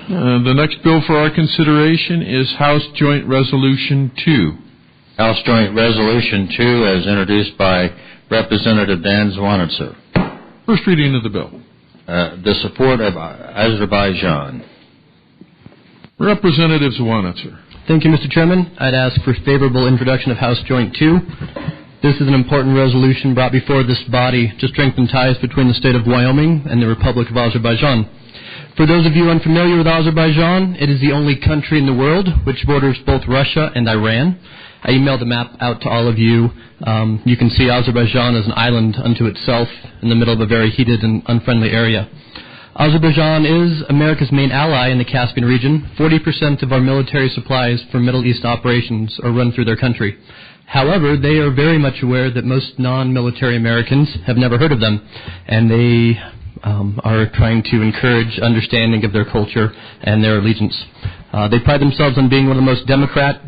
The next bill for our consideration is House Joint Resolution 2. House Joint Resolution 2, as introduced by Representative Dan Zwanitzer. First reading of the bill. The support of Azerbaijan. Representative Zwanitzer. Thank you, Mr. Chairman. I'd ask for favorable introduction of House Joint 2. This is an important resolution brought before this body to strengthen ties between the state of Wyoming and the Republic of Azerbaijan. For those of you unfamiliar with Azerbaijan, it is the only country in the world which borders both Russia and Iran. I emailed the map out to all of you. You can see Azerbaijan as an island unto itself in the middle of a very heated and unfriendly area. Azerbaijan is America's main ally in the Caspian region. 40% of our military supplies for Middle East operations are run through their country. However, they are very much aware that most non-military Americans have never heard of them, and they are trying to encourage understanding of their culture and their allegiance. They pride themselves on being one of the most democratic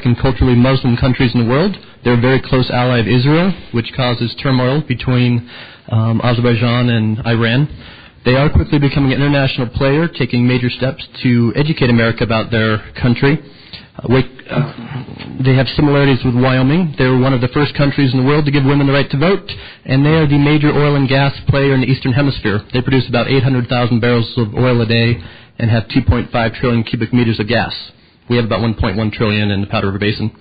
and culturally Muslim countries in the world. They're a very close ally of Israel, which causes turmoil between Azerbaijan and Iran. They are quickly becoming an international player, taking major steps to educate America about their country. They have similarities with Wyoming. They were one of the first countries in the world to give women the right to vote, and they are the major oil and gas player in the Eastern Hemisphere. They produce about 800,000 barrels of oil a day and have 2.5 trillion cubic meters of gas. We have about 1.1 trillion in the Powder River Basin.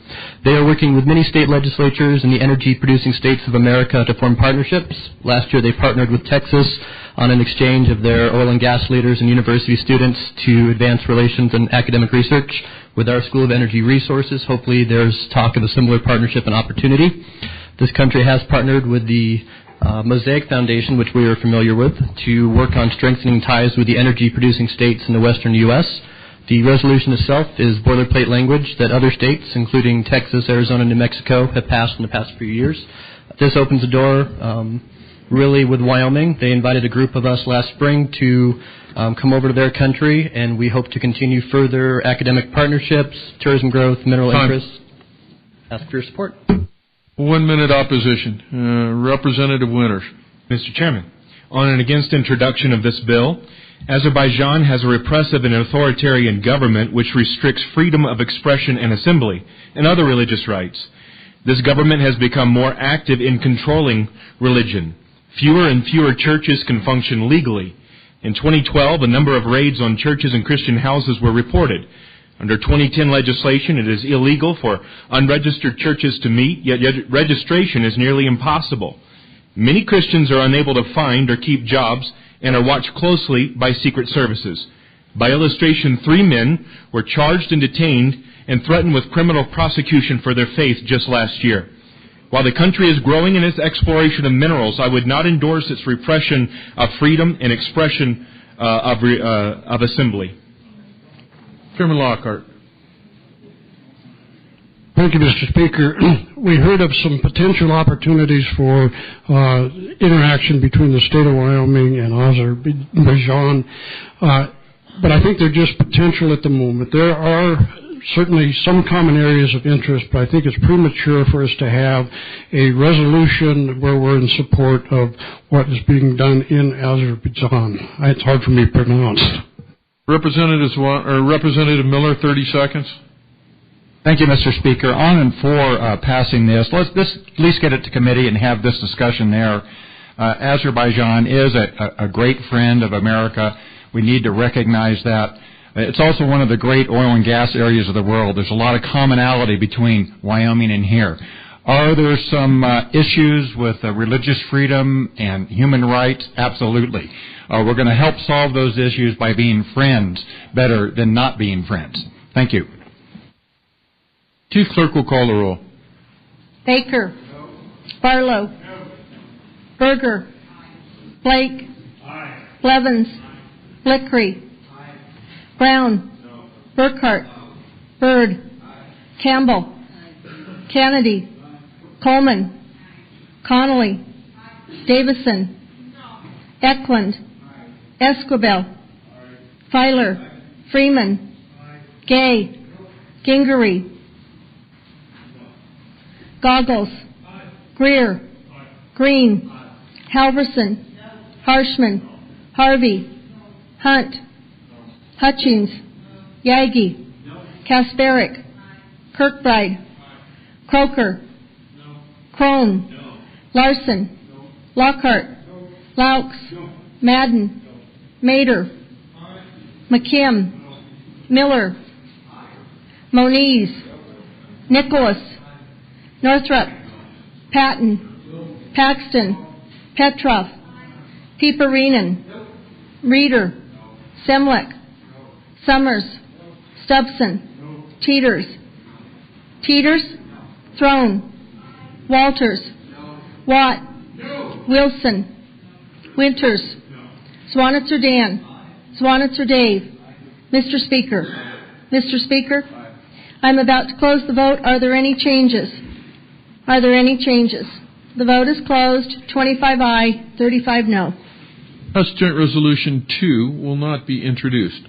They are working with many state legislatures in the energy-producing states of America to form partnerships. Last year they partnered with Texas on an exchange of their oil and gas leaders and university students to advance relations and academic research. With our School of Energy Resources, hopefully there's talk of a similar partnership and opportunity. This country has partnered with the Mosaic Foundation, which we are familiar with, to work on strengthening ties with the energy-producing states in the western U.S. The resolution itself is boilerplate language that other states, including Texas, Arizona, and New Mexico, have passed in the past few years. This opens the door, really, with Wyoming. They invited a group of us last spring to come over to their country, and we hope to continue further academic partnerships, tourism growth, mineral interests. Ask for your support. 1 minute opposition. Representative Winters. Mr. Chairman, on and against introduction of this bill, Azerbaijan has a repressive and authoritarian government which restricts freedom of expression and assembly and other religious rights. This government has become more active in controlling religion. Fewer and fewer churches can function legally. In 2012, a number of raids on churches and Christian houses were reported. Under 2010 legislation, it is illegal for unregistered churches to meet, yet registration is nearly impossible. Many Christians are unable to find or keep jobs and are watched closely by secret services. By illustration, 3 men were charged and detained and threatened with criminal prosecution for their faith just last year. While the country is growing in its exploration of minerals, I would not endorse its repression of freedom and expression of assembly. Chairman Lockhart. Thank you, Mr. Speaker. We heard of some potential opportunities for interaction between the state of Wyoming and Azerbaijan, but I think they're just potential at the moment. There are certainly some common areas of interest, but I think it's premature for us to have a resolution where we're in support of what is being done in Azerbaijan. It's hard for me to pronounce. Representative Miller, 30 seconds. Thank you, Mr. Speaker. On and for passing this, let's at least get it to committee and have this discussion there. Azerbaijan is a great friend of America. We need to recognize that. It's also one of the great oil and gas areas of the world. There's a lot of commonality between Wyoming and here. Are there some issues with religious freedom and human rights? Absolutely. We're going to help solve those issues by being friends better than not being friends. Thank you. Chief Clerk will call the roll. Baker. No. Barlow. No. Berger. Blake. Aye. Blevins. Blickery. Aye. Brown. No. Burkhart. No. Byrd. Aye. Campbell. Aye. Kennedy. Aye. Coleman. Aye. Connolly. Aye. Davison. No. Eklund. Aye. Esquivel. Aye. Filer. Aye. Freeman. Aye. Gay. No. Gingery. Goggles. Aye. Greer. Aye. Green. Aye. Halverson. No. Harshman. No. Harvey. No. Hunt. Hutchings, Yagi, Kasparic, Kirkbride, Croker, Crone, Larson, Lockhart, Laux, Madden, Mater, McKim, Miller, Moniz, Nicholas, Northrup, Patton, Paxton, Petrov, Pieperinen, Reeder, Semlick, Summers, Stubson, Teeters, Throne, Walters, Watt, Wilson, Winters, Swanitzer Dan, Swanitzer Dave. Mr. Speaker, I'm about to close the vote. Are there any changes? The vote is closed. 25 aye, 35 no. House Joint Resolution 2 will not be introduced.